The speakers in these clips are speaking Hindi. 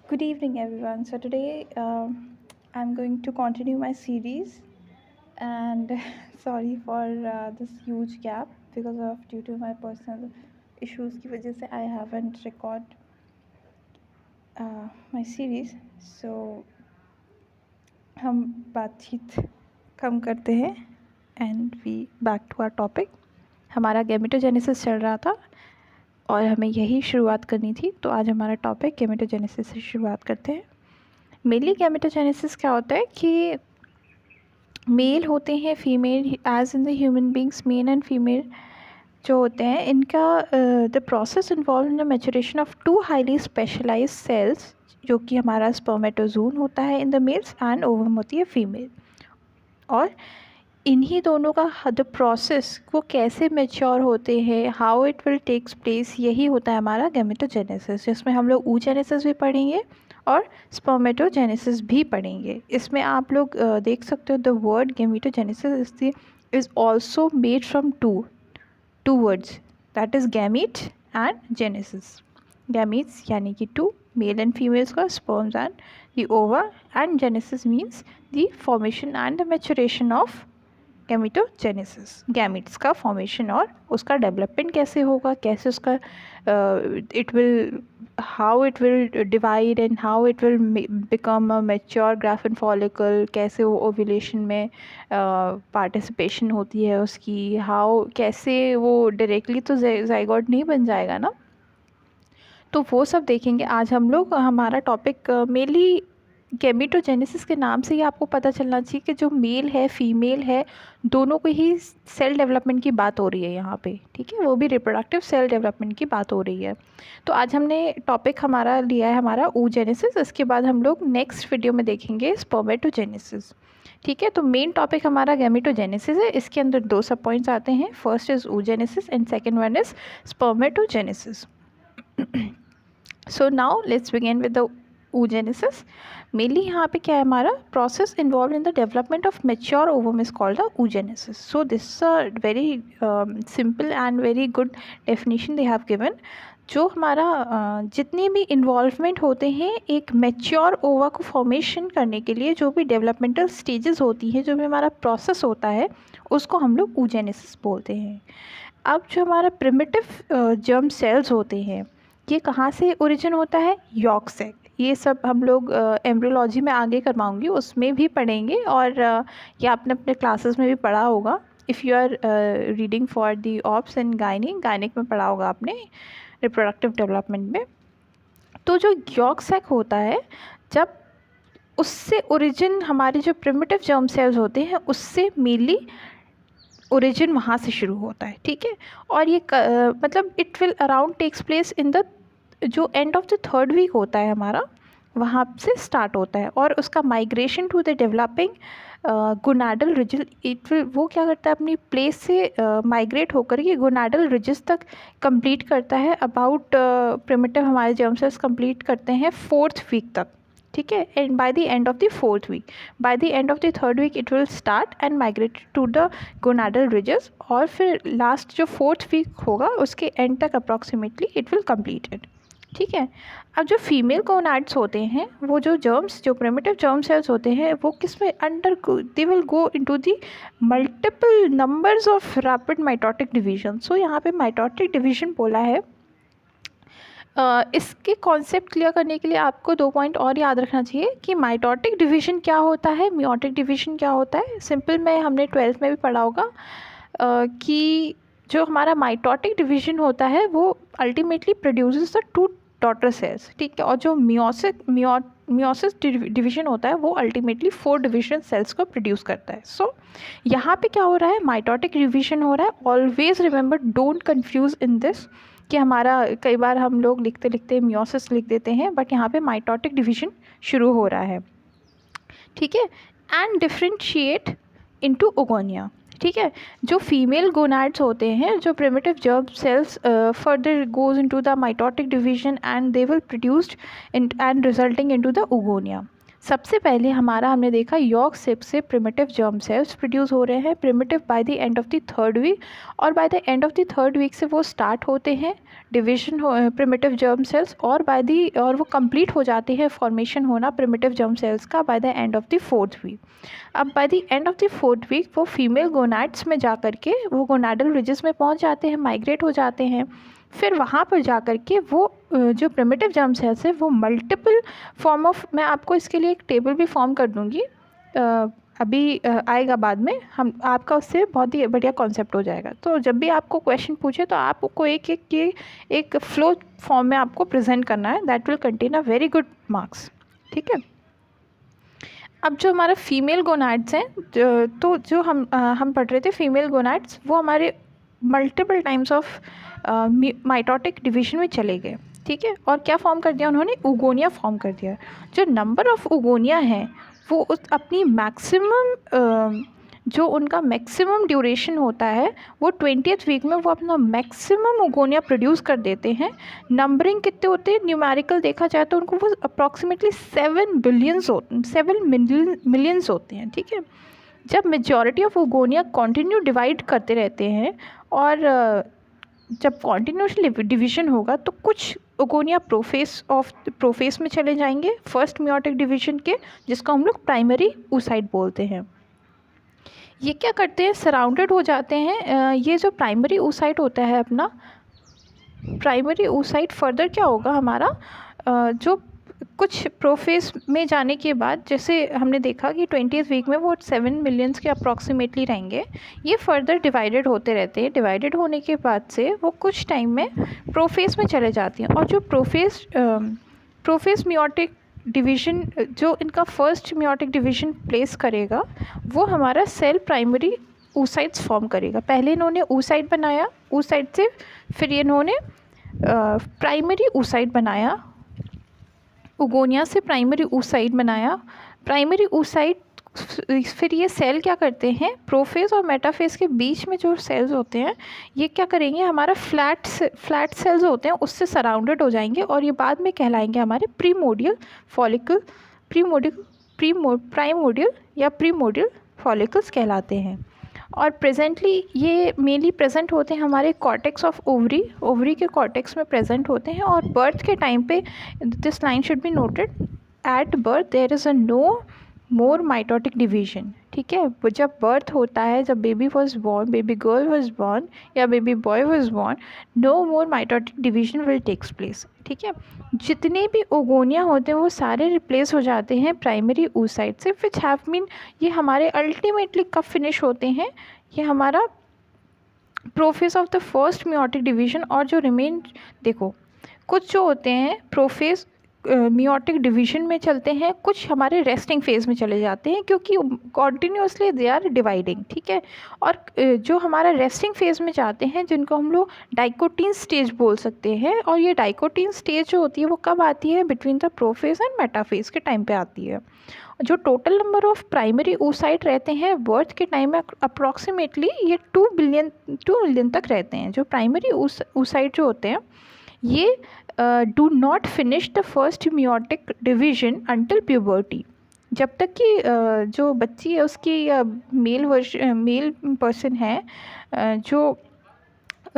Good evening, everyone. So today I'm going to continue my series, and sorry for this huge gap because of due to my personal issues की वजह से I haven't record my series. So हम बातचीत कम करते हैं and we back to our topic. हमारा गैमेटोजेनेसिस चल रहा था और हमें यही शुरुआत करनी थी, तो आज हमारा टॉपिक गैमेटोजेनेसिस से शुरुआत करते हैं। मेनली गैमेटोजेनेसिस क्या होता है कि मेल होते हैं, female as in the human beings, male and female जो होते हैं इनका the process involve in the maturation of two highly specialised cells, जो कि हमारा स्पर्मेटोजोन होता है in the males and ovum होती है फीमेल। और इन्हीं दोनों का द प्रोसेस वो कैसे मेच्योर होते हैं, how it will takes place, यही होता है हमारा गैमेटोजेनेसिस, जिसमें हम लोग oogenesis भी पढ़ेंगे और स्पर्मेटोजेनेसिस भी पढ़ेंगे। इसमें आप लोग देख सकते हो the word gametogenesis is also made from two words, that is gamete and genesis. Gametes यानी कि टू, मेल एंड फीमेल्स का, sperms and the ova, and genesis means the formation and the maturation of gametogenesis, gametes का फॉर्मेशन और उसका डेवलपमेंट कैसे होगा, कैसे उसका it will how it will divide and how it will become a mature Graafian follicle, कैसे वो ओव्यूलेशन में पार्टिसिपेशन होती है उसकी, हाउ कैसे वो डायरेक्टली तो जाइगोट नहीं बन जाएगा ना, तो वो सब देखेंगे आज हम लोग। हमारा टॉपिक मेनली गैमेटोजेनेसिस के नाम से ही आपको पता चलना चाहिए कि जो मेल है फीमेल है दोनों को ही सेल डेवलपमेंट की बात हो रही है यहाँ पे, ठीक है, वो भी रिप्रोडक्टिव सेल डेवलपमेंट की बात हो रही है। तो आज हमने टॉपिक हमारा लिया है हमारा oogenesis, इसके बाद हम लोग नेक्स्ट वीडियो में देखेंगे स्पर्मेटोजेनेसिस, ठीक है। तो मेन टॉपिक हमारा गैमेटोजेनेसिस है, इसके अंदर दो सब पॉइंट्स आते हैं, first is oogenesis and second one is spermatogenesis. So now let's begin with the oogenesis। Mainly यहाँ पे क्या है हमारा process involve in the development of mature ovum is called the oogenesis। So this is a very simple and very good definition they have given. जो हमारा जितने भी इन्वॉल्वमेंट होते हैं एक मेच्योर ओवा को फॉर्मेशन करने के लिए, जो भी डेवलपमेंटल स्टेजेस होती हैं, जो भी हमारा प्रोसेस होता है, उसको हम लोग oogenesis बोलते हैं। अब जो हमारा प्रिमिटिव जर्म सेल्स होते हैं, ये कहाँ से ओरिजिन होता है, यॉर्क सेल। ये सब हम लोग एम्ब्रियोलॉजी में आगे करवाऊंगी, उसमें भी पढ़ेंगे, और ये आपने अपने क्लासेस में भी पढ़ा होगा। If you are reading for the obs and gynaec में पढ़ा होगा आपने रिप्रोडक्टिव डेवलपमेंट में। तो जो यॉर्क सेल होता है, जब उससे ओरिजिन हमारे जो प्रिमिटिव जर्म सेल्स होते हैं उससे मेनली ओरिजिन वहाँ से शुरू होता है, ठीक है। और ये मतलब it will around takes place in the जो end of the third week होता है हमारा, वहाँ से स्टार्ट होता है, और उसका migration to the developing gonadal रिजिल, इट विल वो क्या करता है अपनी प्लेस से माइग्रेट होकर ये गोनाडल रिजिस तक कंप्लीट करता है। अबाउट प्रिमिटिव हमारे जर्म सेल्स कंप्लीट करते हैं फोर्थ वीक तक, ठीक है। And by the end of the fourth week, by the end of the third week it will start and migrate to the gonadal ridges, और फिर लास्ट जो फोर्थ वीक होगा उसके एंड तक अप्रॉक्सीमेटली इट विल कंप्लीटेड, ठीक है। अब जो फीमेल गोनाड्स होते हैं, वो जो जर्म्स, जो प्रिमिटिव जर्म सेल्स होते हैं, वो किस में under they will go into the multiple numbers of rapid mitotic division. So यहाँ पे माइटोटिक डिवीजन बोला है। इसके कॉन्सेप्ट क्लियर करने के लिए आपको दो पॉइंट और याद रखना चाहिए कि माइटोटिक डिवीजन क्या होता है, मियोटिक डिवीजन क्या होता है। सिंपल में हमने 12th में भी पढ़ा होगा कि जो हमारा माइटोटिक डिवीजन होता है वो ultimately produces the two daughter cells, ठीक है। और जो मियोसिस डिवीजन होता है वो अल्टीमेटली 4 डिविजन सेल्स को प्रोड्यूस करता है। सो यहाँ पे क्या हो रहा है, माइटोटिक डिवीजन हो रहा है। Always remember, don't confuse in this, कि हमारा कई बार हम लोग लिखते लिखते मियोसिस लिख देते हैं, बट यहाँ पे माइटोटिक डिवीजन शुरू हो रहा है, ठीक है। एंड डिफ्रेंशिएट इनटू ओगोनिया, ठीक है। जो फीमेल गोनाड्स होते हैं, जो primitive germ cells further goes into the mitotic division and they will produced and resulting into the oogonia. सबसे पहले हमारा हमने देखा यॉर्क सिप से प्रिमिटिव जर्म सेल्स प्रोड्यूस हो रहे हैं, primitive by the end of the third week, और by the end of the third week से वो स्टार्ट होते हैं डिवीजन हो प्रिमिटिव जर्म सेल्स, और वो कंप्लीट हो जाते हैं फॉर्मेशन होना प्रिमिटिव जर्म सेल्स का by the end of the fourth week. अब by the end of the fourth week वो फीमेल गोनाड्स में जा कर के वो गोनाडल रिजेस में पहुंच जाते हैं, माइग्रेट हो जाते हैं। फिर वहाँ पर जा कर के वो जो प्रिमिटिव जर्म सेल्स है वो मल्टीपल फॉर्म ऑफ, मैं आपको इसके लिए एक टेबल भी फॉर्म कर दूँगी, अभी आएगा बाद में, हम आपका उससे बहुत ही बढ़िया कॉन्सेप्ट हो जाएगा। तो जब भी आपको क्वेश्चन पूछे तो आपको एक फ्लो फॉर्म में आपको प्रेजेंट करना है, that will contain a very good marks. ठीक है। अब जो हमारा फीमेल गोनाड्स हैं, तो जो हम पढ़ रहे थे फीमेल गोनाड्स, वो हमारे multiple times of mitotic division में चले गए। ठीक है। और क्या फॉर्म कर दिया उन्होंने? उगोनिया फॉर्म कर दिया। जो नंबर ऑफ उगोनिया हैं वो उस अपनी मैक्सिमम जो उनका मैक्सिमम ड्यूरेशन होता है वो 20th वीक में वो अपना मैक्सिमम उगोनिया प्रोड्यूस कर देते हैं। नंबरिंग कितने होते हैं? न्यूमेरिकल देखा जाए तो उनको वो अप्रॉक्सीमेटली 7 मिलियंस होते हैं। ठीक है। जब मेजॉरिटी ऑफ उगोनिया कॉन्टिन्यू डिवाइड करते रहते हैं और जब कॉन्टिन्यूसली डिवीजन होगा तो कुछ उगोनिया प्रोफेस में चले जाएंगे फर्स्ट मियोटिक डिवीजन के, जिसको हम लोग प्राइमरी oocyte बोलते हैं। ये क्या करते हैं? सराउंडेड हो जाते हैं। ये जो प्राइमरी oocyte होता है अपना, प्राइमरी oocyte फर्दर क्या होगा हमारा, जो कुछ प्रोफेस में जाने के बाद, जैसे हमने देखा कि 20th वीक में वो 7 मिलियंस के अप्रॉक्सीमेटली रहेंगे, ये फर्दर डिवाइडेड होते रहते हैं। डिवाइडेड होने के बाद से वो कुछ टाइम में प्रोफेस में चले जाती हैं, और जो प्रोफेस मियोटिक डिवीजन, जो इनका फर्स्ट मियोटिक डिवीजन प्लेस करेगा, वो हमारा सेल प्राइमरी oocytes फॉर्म करेगा। पहले इन्होंने oocyte बनाया, oocyte से फिर इन्होंने प्राइमरी oocyte बनाया, उगोनिया से प्राइमरी oocyte बनाया। प्राइमरी oocyte फिर ये सेल क्या करते हैं? प्रोफेज और मेटाफेज के बीच में जो सेल्स होते हैं ये क्या करेंगे? हमारा फ्लैट सेल्स होते हैं उससे सराउंडेड हो जाएंगे, और ये बाद में कहलाएंगे हमारे प्रीमोडियल फॉलिकल, प्राइमोडियल या प्रीमोडियल फॉलिकल्स कहलाते हैं। और प्रेजेंटली ये मेनली प्रेजेंट होते हैं हमारे कॉर्टेक्स ऑफ ओवरी के कॉर्टेक्स में प्रेजेंट होते हैं। और बर्थ के टाइम पे this line should be noted, at birth there is a no more mitotic division. ठीक है। वो जब बर्थ होता है, जब baby was born, baby girl was born या baby boy was born, no more mitotic division will takes place. ठीक है। जितने भी ओगोनिया होते हैं वो सारे रिप्लेस हो जाते हैं प्राइमरी oocyte से, विच हैव मीन, ये हमारे अल्टीमेटली कब फिनिश होते हैं? ये हमारा prophase of the first meiotic division. और जो रिमेन, देखो कुछ जो होते हैं प्रोफेस मियोटिक डिवीजन में चलते हैं, कुछ हमारे रेस्टिंग फेज में चले जाते हैं क्योंकि कॉन्टीन्यूसली दे आर डिवाइडिंग। ठीक है। और जो हमारा रेस्टिंग फेज में जाते हैं जिनको हम लोग डाइकोटीन स्टेज बोल सकते हैं, और ये डाइकोटीन स्टेज जो होती है वो कब आती है? Between the prophase and metaphase के टाइम पे आती है। जो total number of primary oocyte रहते हैं बर्थ के टाइम में अप्रॉक्सीमेटली ये 2 मिलियन तक रहते हैं। जो प्राइमरी oocyte जो होते हैं ये do not finish the first meiotic division until puberty. जब तक कि जो बच्ची है उसकी मेल पर्सन है जो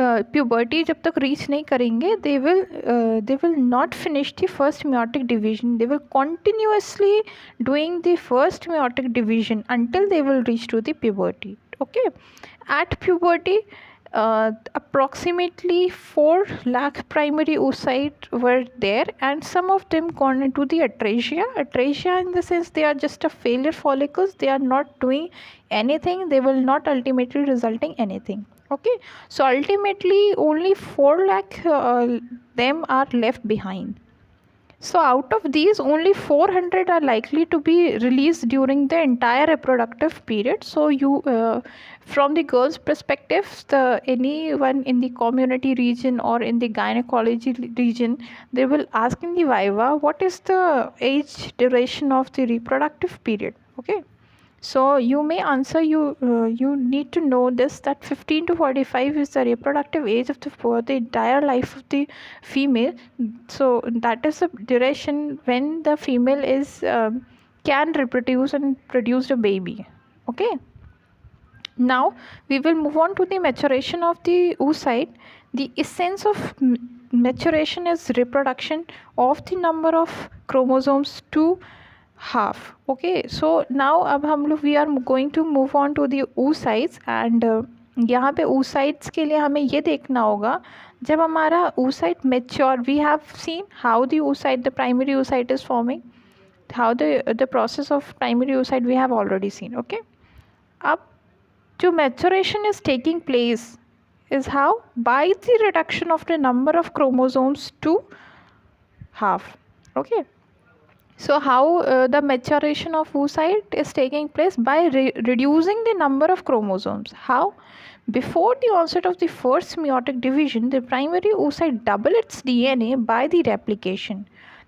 प्यूबर्टी जब तक रीच नहीं करेंगे, they will not finish the first meiotic division, they will continuously doing the first meiotic division until they will reach to the puberty. Okay. At puberty approximately 4 lakh primary oocyte were there, and some of them gone into the atresia in the sense they are just a failure follicles, they are not doing anything, they will not ultimately resulting anything. Okay, so ultimately only 4 lakh them are left behind. So out of these only 400 are likely to be released during the entire reproductive period. So you from the girl's perspective, anyone in the community region or in the gynecology region, they will ask in the viva what is the age duration of the reproductive period. Okay, so you may answer, you need to know this, that 15 to 45 is the reproductive age of for the entire life of the female. So that is the duration when the female is can reproduce and produce a baby. Okay, now we will move on to the maturation of the oocyte. The essence of maturation is reproduction of the number of chromosomes to half. Okay, so now अब हम लोग we are going to move on to the oocytes and यहाँ पे oocytes के लिए हमें ये देखना होगा जब हमारा oocyte mature, we have seen how the oocyte, the primary oocyte is forming, how the process of primary oocyte we have already seen. Okay, अब जो maturation is taking place is how? By the reduction of the number of chromosomes to half. Okay, so how the maturation of oocyte is taking place? By reducing the number of chromosomes. How? Before the onset of the first meiotic division, the primary oocyte double its DNA by the replication.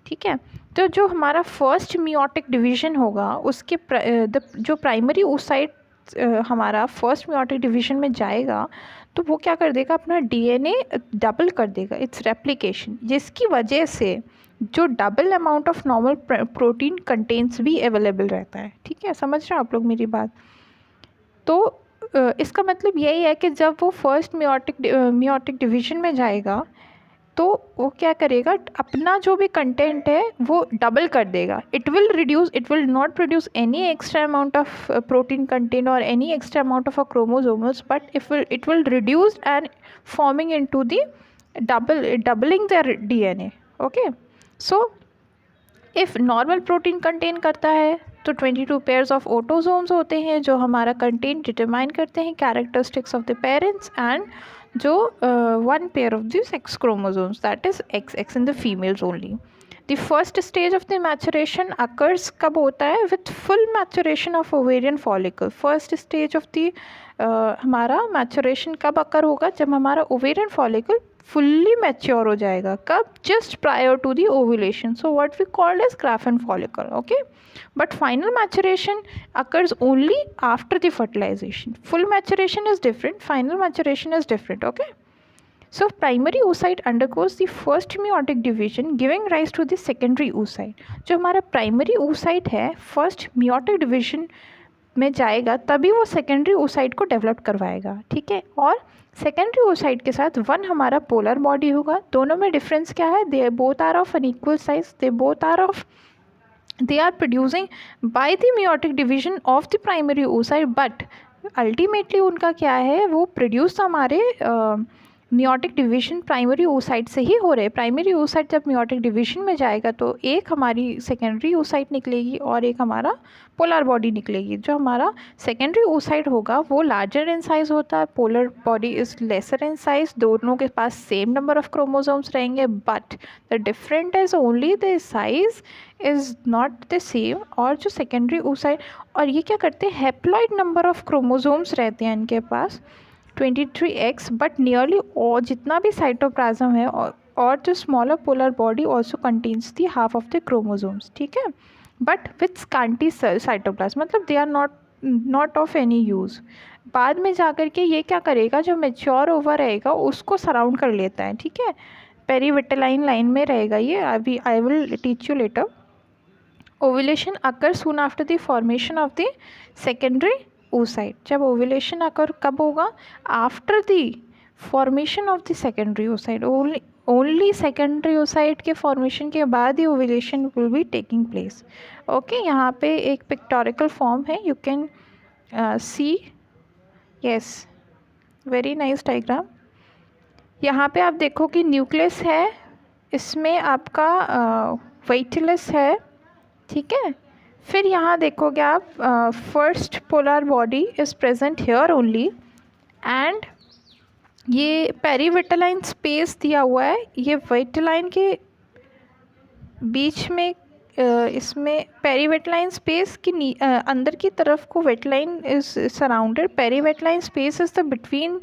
ठीक है, तो जो हमारा फर्स्ट मियोटिक डिवीजन होगा उसके जो प्राइमरी oocyte हमारा फर्स्ट मियोटिक डिवीजन में जाएगा तो वो क्या कर देगा, अपना डीएनए डबल कर देगा, इट्स रेप्लिकेशन, जिसकी वजह से जो double amount of normal protein contents भी अवेलेबल रहता है. ठीक है, समझ रहे हो आप लोग मेरी बात. तो इसका मतलब यही है कि जब वो फर्स्ट मियोटिक डिवीजन में जाएगा तो वो क्या करेगा, अपना जो भी कंटेंट है वो डबल कर देगा. It will not produce any extra amount of protein content और any extra amount of chromosomes, but it will reduce and forming into the doubling their DNA. Okay, so if normal protein content करता है तो 22 पेयर्स ऑफ ऑटोसोम्स होते हैं जो हमारा कंटेंट डिटरमाइन करते हैं characteristics of the parents, and जो 1 pair of the sex chromosomes, that is XX in the females only. The first stage of the maturation occurs कब होता है? With full maturation of ovarian follicle. First stage of the हमारा मैचुरेशन कब अकर होगा? जब हमारा ओवेरियन फॉलिकल फुल्ली मैच्योर हो जाएगा. कब? Just prior to the ovulation. So what we called as Graafian follicle. Okay, but final maturation occurs only after the fertilization. Full maturation is different, final maturation is different. Okay, so primary oocyte undergoes the first meiotic division giving rise to the secondary oocyte. जो हमारा primary oocyte है first meiotic division में जाएगा तभी वो secondary oocyte को डेवलप करवाएगा. ठीक है, और सेकेंडरी oocyte के साथ 1 हमारा पोलर बॉडी होगा. दोनों में डिफरेंस क्या है? They both are of unequal size, they both are of they are producing by the meiotic division of the primary oocyte, but ultimately उनका क्या है, वो प्रोड्यूस हमारे मियोटिक डिवीजन प्राइमरी oocyte से ही हो रहे. प्राइमरी oocyte जब मियोटिक डिवीजन में जाएगा तो एक हमारी सेकेंडरी oocyte निकलेगी और एक हमारा पोलर बॉडी निकलेगी. जो हमारा सेकेंडरी oocyte होगा वो लार्जर इन साइज़ होता है, polar body is laser in size. दोनों के पास सेम नंबर ऑफ क्रोमोसोम्स रहेंगे, but the different is only the size is not the same. और जो सेकेंडरी oocyte, और ये क्या करते हैं, हैप्लॉइड नंबर ऑफ क्रोमोसोम्स रहते हैं इनके पास 23X, बट नियरली और जितना भी साइटोप्लाज्म है और जो smaller polar body also contains the half of the chromosomes. ठीक है, बट विथ स्कांटी साइटोप्लाज्म, मतलब they are not of any use. बाद में जाकर के ये क्या करेगा, जो मेच्योर ओवर रहेगा उसको सराउंड कर लेता है. ठीक है, पेरीविटेलाइन लाइन में रहेगा ये. अभी I will teach you later. Ovulation occur soon after the formation of the secondary oocyte. जब ओव्यूलेशन अकर कब होगा? After the formation of the secondary oocyte. Only secondary oocyte के फॉर्मेशन के बाद ही ovulation will be taking place. Okay, यहाँ पे एक पिक्टोरिकल फॉर्म है, you can see. Yes, very nice diagram. यहाँ पे आप देखो कि न्यूक्लियस है, इसमें आपका वाइटिलस है. ठीक है, फिर यहाँ देखोगे आप first polar body is present here only, and ये पेरीविटेलाइन स्पेस दिया हुआ है. ये वाइटिलाइन के बीच में इसमें पेरीविटेलाइन स्पेस की अंदर की तरफ को vitelline is surrounded. Perivitelline space is the between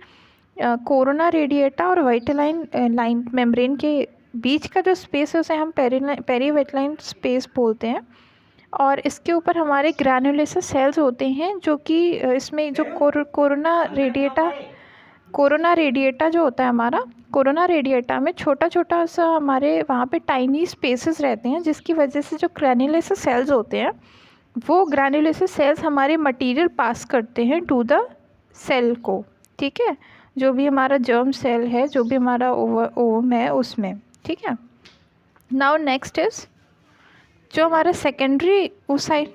corona radiata और वाइटिलाइन लाइन मेम्ब्रेन के बीच का जो स्पेस है उसे हम पेरीविटेलाइन स्पेस बोलते हैं. और इसके ऊपर हमारे ग्रैनुलेसस सेल्स होते हैं जो कि इसमें जो कोरोना रेडिएटा जो होता है हमारा, कोरोना रेडिएटा में छोटा छोटा सा हमारे वहाँ पे टाइनी स्पेसेस रहते हैं, जिसकी वजह से जो ग्रैनुलेसस सेल्स होते हैं वो ग्रैन्युलोसिस सेल्स हमारे मटेरियल पास करते हैं टू द सेल को, ठीक है, जो भी हमारा जर्म सेल है, जो भी हमारा ओवम है उसमें, ठीक है। नाउ नेक्स्ट इज जो हमारा सेकेंडरी उस साइड